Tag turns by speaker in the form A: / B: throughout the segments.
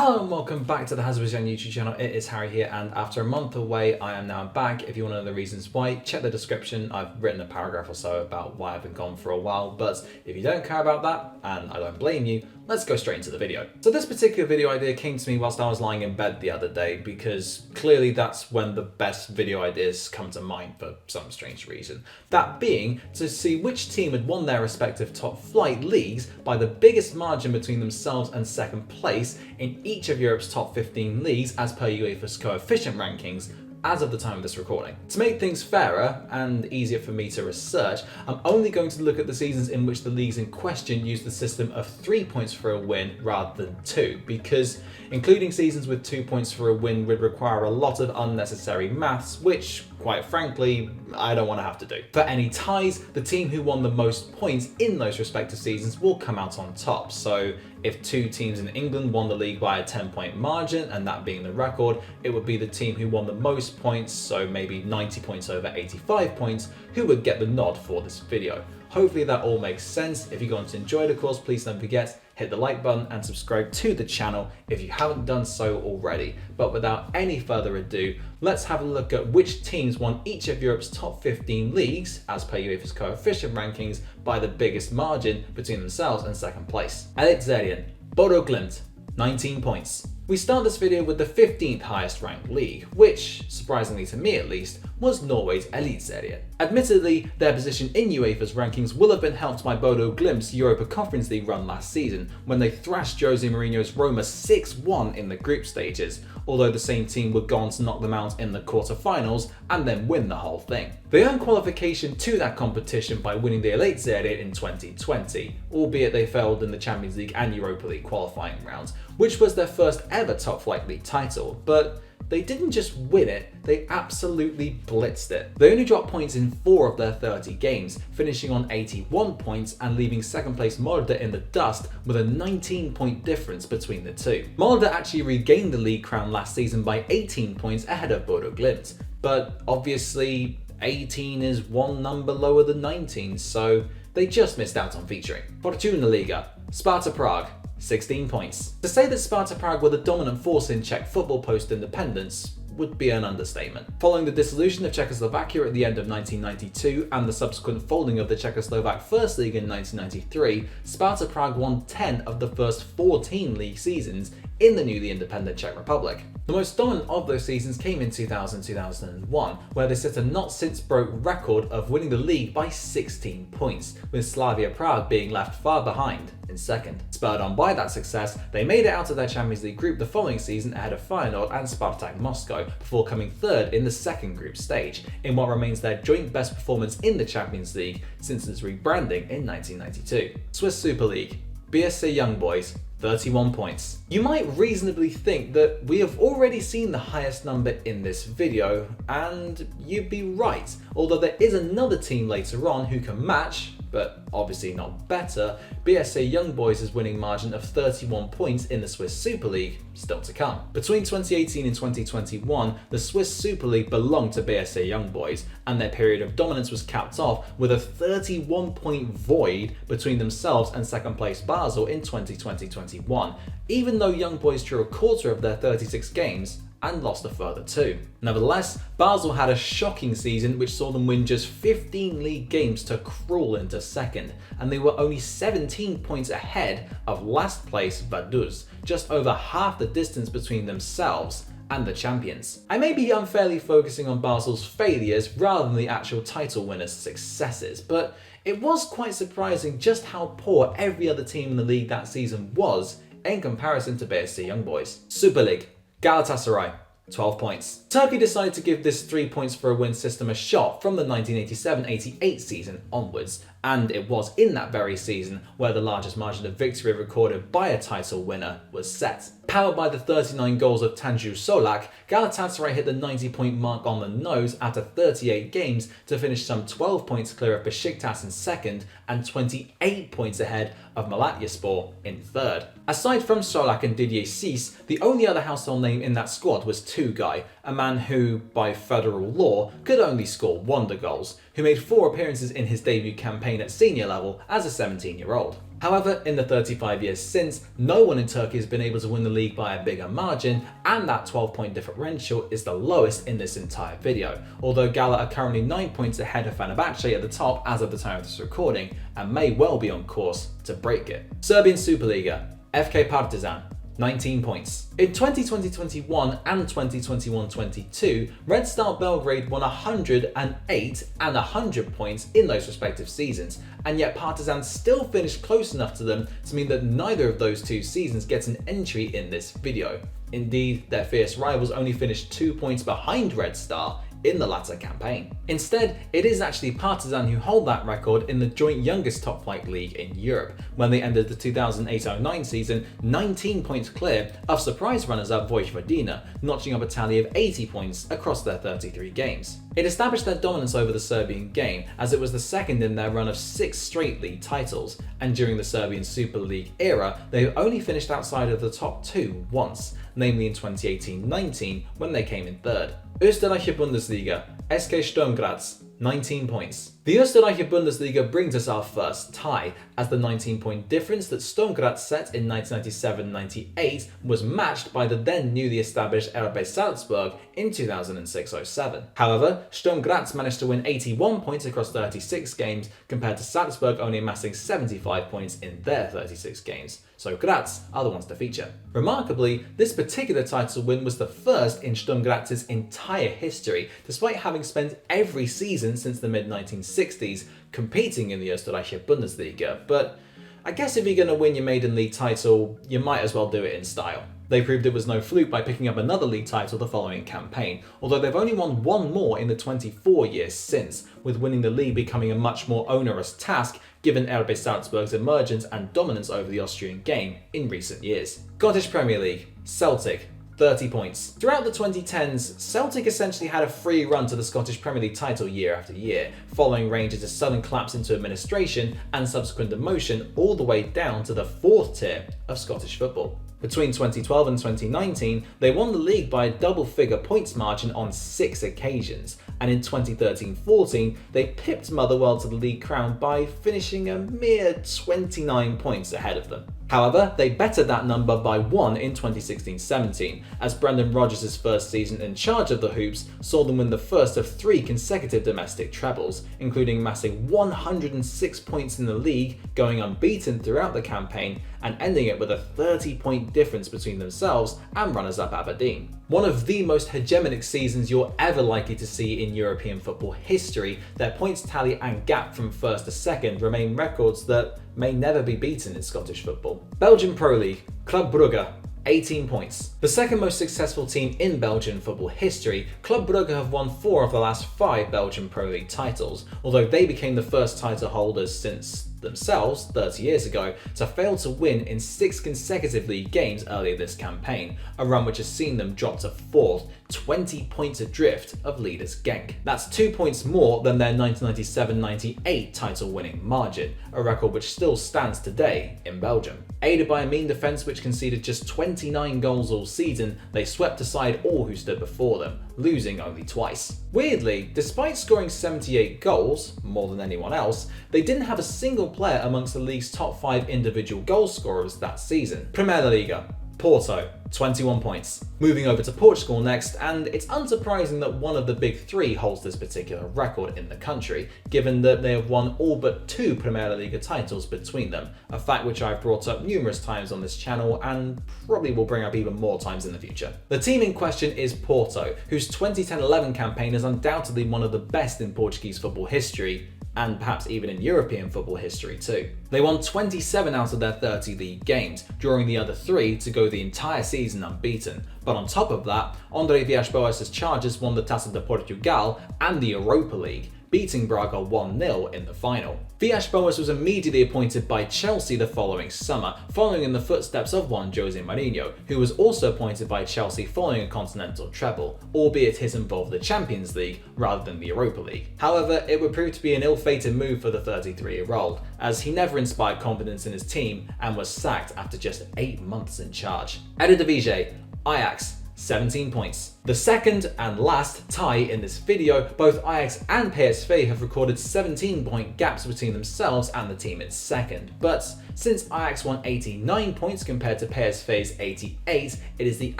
A: Hello and welcome back to the Hazzabhajan YouTube channel. It is Harry here, and after a month away I am now back. If you want to know the reasons why, check the description. I've written a paragraph or so about why I've been gone for a while, but if you don't care about that, and I don't blame you, let's go straight into the video. So this particular video idea came to me whilst I was lying in bed the other day, because clearly that's when the best video ideas come to mind for some strange reason. That being to see which team had won their respective top flight leagues by the biggest margin between themselves and second place in each of Europe's top 15 leagues as per UEFA's coefficient rankings as of the time of this recording. To make things fairer and easier for me to research, I'm only going to look at the seasons in which the leagues in question use the system of 3 points for a win rather than 2, because including seasons with 2 points for a win would require a lot of unnecessary maths, which, quite frankly, I don't want to have to do. For any ties, the team who won the most points in those respective seasons will come out on top. So if two teams in England won the league by a 10-point margin, and that being the record, it would be the team who won the most points, so maybe 90 points over 85 points, who would get the nod for this video. Hopefully that all makes sense. If you're going to enjoy it, of course, please don't forget, hit the like button and subscribe to the channel if you haven't done so already. But without any further ado, let's have a look at which teams won each of Europe's top 15 leagues, as per UEFA's coefficient rankings, by the biggest margin between themselves and second place. Eliteserien, Bodo Glimt, 19 points. We start this video with the 15th highest ranked league, which, surprisingly to me at least, was Norway's Eliteserien. Admittedly, their position in UEFA's rankings will have been helped by Bodo Glimt's Europa Conference League run last season, when they thrashed Jose Mourinho's Roma 6-1 in the group stages, although the same team would go on to knock them out in the quarterfinals and then win the whole thing. They earned qualification to that competition by winning the Eliteserien in 2020, albeit they failed in the Champions League and Europa League qualifying rounds, which was their first ever top flight league title, but they didn't just win it, they absolutely blitzed it. They only dropped points in 4 of their 30 games, finishing on 81 points and leaving second place Molde in the dust with a 19-point difference between the two. Molde actually regained the league crown last season by 18 points ahead of Bodo Glimt, but obviously 18 is one number lower than 19, so they just missed out on featuring. Fortuna Liga, Sparta Prague, 16 points. To say that Sparta Prague were the dominant force in Czech football post-independence would be an understatement. Following the dissolution of Czechoslovakia at the end of 1992 and the subsequent folding of the Czechoslovak First League in 1993, Sparta Prague won 10 of the first 14 league seasons in the newly independent Czech Republic. The most dominant of those seasons came in 2000-2001, where they set a not since broke record of winning the league by 16 points, with Slavia Prague being left far behind in second. Spurred on by that success, they made it out of their Champions League group the following season ahead of Feyenoord and Spartak Moscow, before coming third in the second group stage, in what remains their joint best performance in the Champions League since its rebranding in 1992. Swiss Super League, BSC Young Boys, 31 points. You might reasonably think that we have already seen the highest number in this video, and you'd be right, although there is another team later on who can match, but obviously not better, BSC Young Boys' winning margin of 31 points in the Swiss Super League still to come. Between 2018 and 2021, the Swiss Super League belonged to BSC Young Boys, and their period of dominance was capped off with a 31-point void between themselves and second place Basel in 2020-21, even though Young Boys drew a quarter of their 36 games and lost a further 2. Nevertheless, Basel had a shocking season which saw them win just 15 league games to crawl into second, and they were only 17 points ahead of last place Vaduz, just over half the distance between themselves and the champions. I may be unfairly focusing on Basel's failures rather than the actual title winners' successes, but it was quite surprising just how poor every other team in the league that season was in comparison to BSC Young Boys. Super League, Galatasaray, 12 points. Turkey decided to give this 3 points for a win system a shot from the 1987-88 season onwards, and it was in that very season where the largest margin of victory recorded by a title winner was set. Powered by the 39 goals of Tanju Solak, Galatasaray hit the 90-point mark on the nose after 38 games to finish some 12 points clear of Besiktas in second and 28 points ahead of Malatyaspor in third. Aside from Solak and Didier Sis, the only other household name in that squad was Tugay, a man who, by federal law, could only score wonder goals, who made 4 appearances in his debut campaign at senior level as a 17-year-old. However, in the 35 years since, no one in Turkey has been able to win the league by a bigger margin, and that 12-point differential is the lowest in this entire video, although Gala are currently 9 points ahead of Fenerbahce at the top as of the time of this recording, and may well be on course to break it. Serbian Superliga, FK Partizan, 19 points. In 2020-21 and 2021-22, Red Star Belgrade won 108 and 100 points in those respective seasons, and yet Partizan still finished close enough to them to mean that neither of those two seasons gets an entry in this video. Indeed, their fierce rivals only finished 2 points behind Red Star in the latter campaign. Instead, it is actually Partizan who hold that record in the joint youngest top flight league in Europe, when they ended the 2008-09 season 19 points clear of surprise runners-up Vojvodina, notching up a tally of 80 points across their 33 games. It established their dominance over the Serbian game, as it was the second in their run of 6 straight league titles, and during the Serbian Super League era, they've only finished outside of the top 2 once, namely in 2018-19 when they came in third. Österreichische Bundesliga, SK Sturm Graz, 19 points. The Österreichische Bundesliga brings us our first tie, as the 19-point difference that Sturm Graz set in 1997-98 was matched by the then newly established RB Salzburg in 2006-07. However, Sturm Graz managed to win 81 points across 36 games, compared to Salzburg only amassing 75 points in their 36 games, so Graz are the ones to feature. Remarkably, this particular title win was the first in Sturm Graz's entire history, despite having spent every season since the mid-1960s competing in the Österreichische Bundesliga, but I guess if you're going to win your maiden league title, you might as well do it in style. They proved it was no fluke by picking up another league title the following campaign, although they've only won one more in the 24 years since, with winning the league becoming a much more onerous task given RB Salzburg's emergence and dominance over the Austrian game in recent years. Scottish Premier League, Celtic, 30 points. Throughout the 2010s, Celtic essentially had a free run to the Scottish Premier League title year after year, following Rangers' sudden collapse into administration and subsequent demotion all the way down to the 4th tier of Scottish football. Between 2012 and 2019, they won the league by a double-figure points margin on 6 occasions, and in 2013-14, they pipped Motherwell to the league crown by finishing a mere 29 points ahead of them. However, they bettered that number by 1 in 2016-17, as Brendan Rodgers' first season in charge of the Hoops saw them win the first of 3 consecutive domestic trebles, including amassing 106 points in the league, going unbeaten throughout the campaign, and ending it with a 30-point difference between themselves and runners-up Aberdeen. One of the most hegemonic seasons you're ever likely to see in European football history, their points tally and gap from first to second remain records that may never be beaten in Scottish football. Belgian Pro League, Club Brugge, 18 points. The second most successful team in Belgian football history, Club Brugge have won 4 of the last 5 Belgian Pro League titles, although they became the first title holders since themselves 30 years ago to fail to win in 6 consecutive league games earlier this campaign, a run which has seen them drop to 4th, 20 points adrift of leaders Genk. That's 2 points more than their 1997-98 title winning margin, a record which still stands today in Belgium. Aided by a mean defence which conceded just 29 goals all season, they swept aside all who stood before them, losing only twice. Weirdly, despite scoring 78 goals, more than anyone else, they didn't have a single player amongst the league's top 5 individual goal scorers that season. Primeira Liga, Porto, 21 points. Moving over to Portugal next, and it's unsurprising that one of the big 3 holds this particular record in the country, given that they have won all but 2 Primeira Liga titles between them, a fact which I've brought up numerous times on this channel and probably will bring up even more times in the future. The team in question is Porto, whose 2010-11 campaign is undoubtedly one of the best in Portuguese football history, and perhaps even in European football history too. They won 27 out of their 30 league games, drawing the other 3 to go the entire season unbeaten. But on top of that, André Villas-Boas' Chargers won the Taça de Portugal and the Europa League, beating Braga 1-0 in the final. Villas-Boas was immediately appointed by Chelsea the following summer, following in the footsteps of one Jose Mourinho, who was also appointed by Chelsea following a continental treble, albeit his involved the Champions League rather than the Europa League. However, it would prove to be an ill-fated move for the 33-year-old, as he never inspired confidence in his team and was sacked after just 8 months in charge. Eredivisie, Ajax, 17 points. The second and last tie in this video, both Ajax and PSV have recorded 17-point gaps between themselves and the team in second. But since Ajax won 89 points compared to PSV's 88, it is the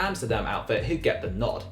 A: Amsterdam outfit who get the nod.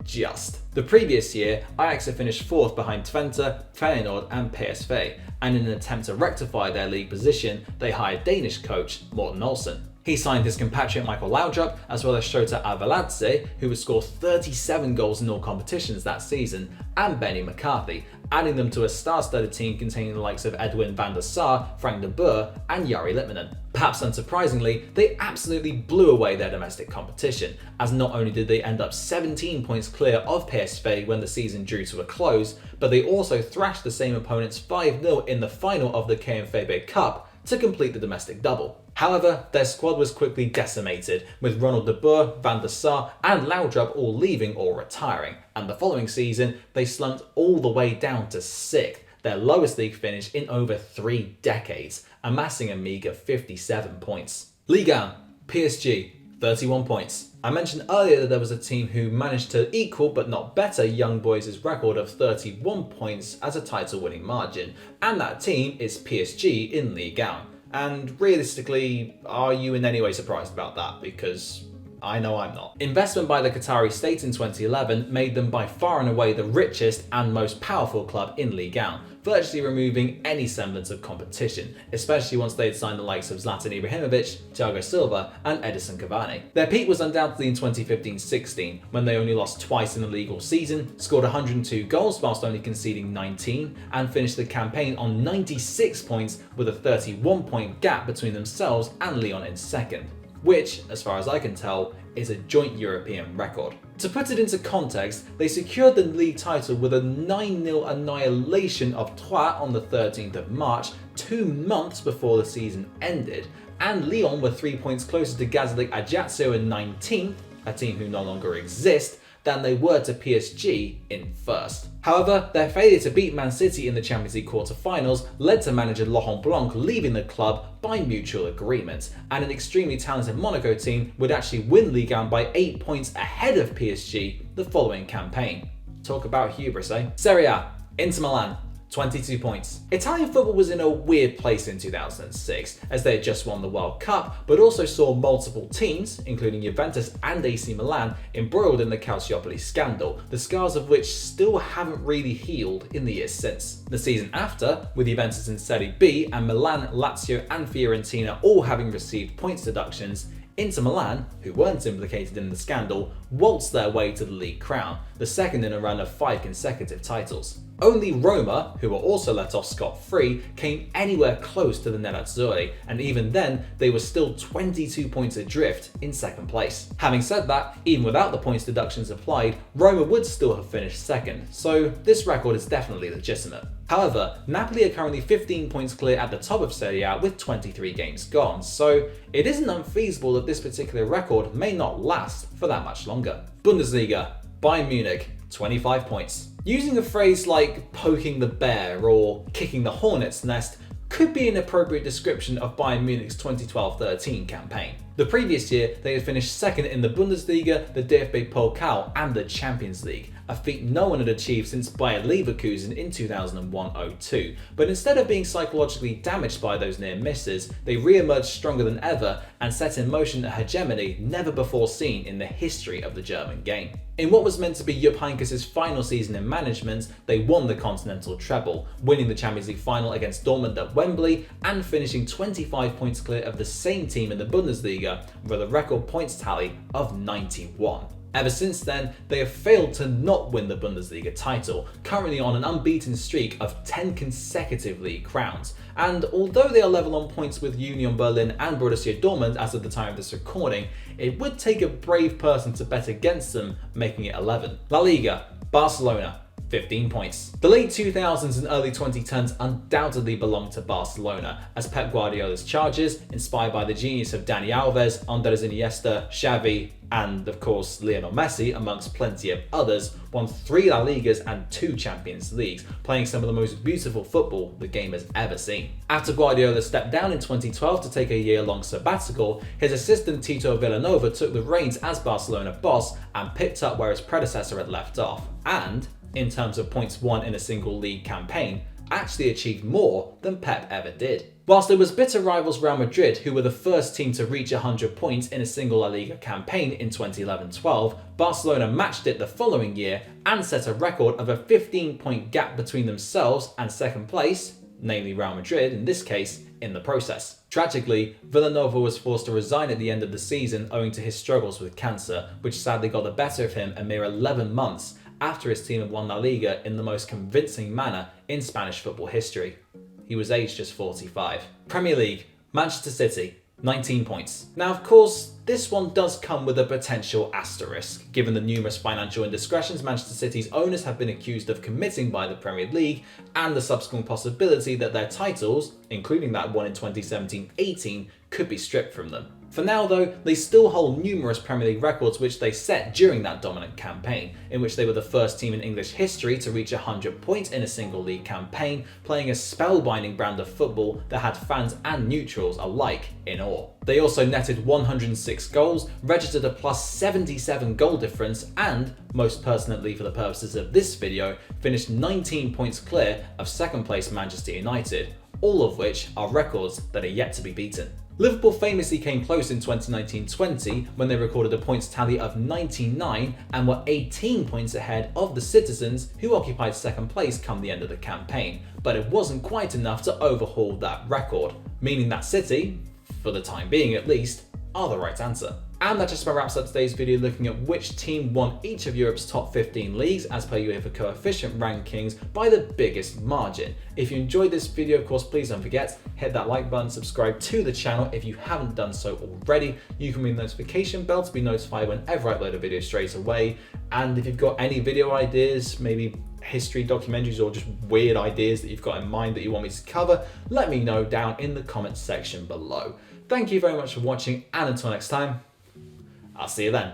A: Just. The previous year, Ajax had finished 4th behind Twente, Feyenoord and PSV, and in an attempt to rectify their league position, they hired Danish coach Morten Olsen. He signed his compatriot Michael Laudrup, as well as Shota Arveladze, who would score 37 goals in all competitions that season, and Benny McCarthy, adding them to a star-studded team containing the likes of Edwin van der Sar, Frank de Boer, and Jari Litmanen. Perhaps unsurprisingly, they absolutely blew away their domestic competition, as not only did they end up 17 points clear of PSV when the season drew to a close, but they also thrashed the same opponents 5-0 in the final of the KNVB Cup to complete the domestic double. However, their squad was quickly decimated, with Ronald de Boer, Van der Sar and Laudrup all leaving or retiring, and the following season they slumped all the way down to 6th, their lowest league finish in over 3 decades, amassing a meagre 57 points. Ligue 1, PSG, 31 points. I mentioned earlier that there was a team who managed to equal but not better Young Boys' record of 31 points as a title winning margin, and that team is PSG in Ligue 1. And realistically, are you in any way surprised about that? Because I know I'm not. Investment by the Qatari state in 2011 made them by far and away the richest and most powerful club in Ligue 1, virtually removing any semblance of competition, especially once they had signed the likes of Zlatan Ibrahimovic, Thiago Silva and Edison Cavani. Their peak was undoubtedly in 2015-16, when they only lost twice in the league all season, scored 102 goals whilst only conceding 19, and finished the campaign on 96 points with a 31-point gap between themselves and Lyon in second, which, as far as I can tell, is a joint European record. To put it into context, they secured the league title with a 9-0 annihilation of Troyes on the 13th of March, 2 months before the season ended, and Lyon were 3 points closer to Gazelic Ajaccio in 19th, a team who no longer exist, than they were to PSG in first. However, their failure to beat Man City in the Champions League quarter-finals led to manager Laurent Blanc leaving the club by mutual agreement, and an extremely talented Monaco team would actually win Ligue 1 by 8 points ahead of PSG the following campaign. Talk about hubris, eh? Serie A, Inter Milan, 22 points. Italian football was in a weird place in 2006, as they had just won the World Cup, but also saw multiple teams, including Juventus and AC Milan, embroiled in the Calciopoli scandal, the scars of which still haven't really healed in the years since. The season after, with Juventus in Serie B and Milan, Lazio and Fiorentina all having received points deductions, Inter Milan, who weren't implicated in the scandal, waltzed their way to the league crown, the second in a run of 5 consecutive titles. Only Roma, who were also let off scot-free, came anywhere close to the Nerazzurri, and even then, they were still 22 points adrift in second place. Having said that, even without the points deductions applied, Roma would still have finished second, so this record is definitely legitimate. However, Napoli are currently 15 points clear at the top of Serie A with 23 games gone, so it isn't unfeasible that this particular record may not last for that much longer. Bundesliga, Bayern Munich, 25 points. Using a phrase like poking the bear or kicking the hornet's nest could be an appropriate description of Bayern Munich's 2012-13 campaign. The previous year, they had finished second in the Bundesliga, the DFB Pokal and the Champions League, a feat no one had achieved since Bayer Leverkusen in 2001-02. But instead of being psychologically damaged by those near misses, they re-emerged stronger than ever and set in motion a hegemony never before seen in the history of the German game. In what was meant to be Jupp Heynckes' final season in management, they won the continental treble, winning the Champions League final against Dortmund at Wembley and finishing 25 points clear of the same team in the Bundesliga with a record points tally of 91. Ever since then, they have failed to not win the Bundesliga title, currently on an unbeaten streak of 10 consecutive league crowns. And although they are level on points with Union Berlin and Borussia Dortmund as of the time of this recording, it would take a brave person to bet against them, making it 11. La Liga, Barcelona, 15 points. The late 2000s and early 2010s undoubtedly belonged to Barcelona, as Pep Guardiola's charges, inspired by the genius of Dani Alves, Andres Iniesta, Xavi, and of course Lionel Messi, amongst plenty of others, won 3 La Ligas and 2 Champions Leagues, playing some of the most beautiful football the game has ever seen. After Guardiola stepped down in 2012 to take a year-long sabbatical, his assistant Tito Vilanova took the reins as Barcelona boss and picked up where his predecessor had left off, and, in terms of points won in a single league campaign, actually achieved more than Pep ever did. Whilst it was bitter rivals Real Madrid, who were the first team to reach 100 points in a single La Liga campaign in 2011-12, Barcelona matched it the following year and set a record of a 15-point gap between themselves and second place, namely Real Madrid in this case, in the process. Tragically, Villanova was forced to resign at the end of the season owing to his struggles with cancer, which sadly got the better of him a mere 11 months after his team had won La Liga in the most convincing manner in Spanish football history. He was aged just 45. Premier League, Manchester City, 19 points. Now, of course, this one does come with a potential asterisk, given the numerous financial indiscretions Manchester City's owners have been accused of committing by the Premier League, and the subsequent possibility that their titles, including that one in 2017-18, could be stripped from them. For now though, they still hold numerous Premier League records which they set during that dominant campaign, in which they were the first team in English history to reach 100 points in a single league campaign, playing a spellbinding brand of football that had fans and neutrals alike in awe. They also netted 106 goals, registered a plus 77 goal difference, and, most pertinently for the purposes of this video, finished 19 points clear of second place Manchester United, all of which are records that are yet to be beaten. Liverpool famously came close in 2019-20 when they recorded a points tally of 99 and were 18 points ahead of the Citizens, who occupied second place come the end of the campaign, but it wasn't quite enough to overhaul that record, meaning that City, for the time being at least, are the right answer. And that just about wraps up today's video looking at which team won each of Europe's top 15 leagues as per UEFA coefficient rankings by the biggest margin. If you enjoyed this video, of course, please don't forget, hit that like button, subscribe to the channel if you haven't done so already. You can ring the notification bell to be notified whenever I upload a video straight away. And if you've got any video ideas, maybe history documentaries or just weird ideas that you've got in mind that you want me to cover, let me know down in the comments section below. Thank you very much for watching, and until next time, I'll see you then.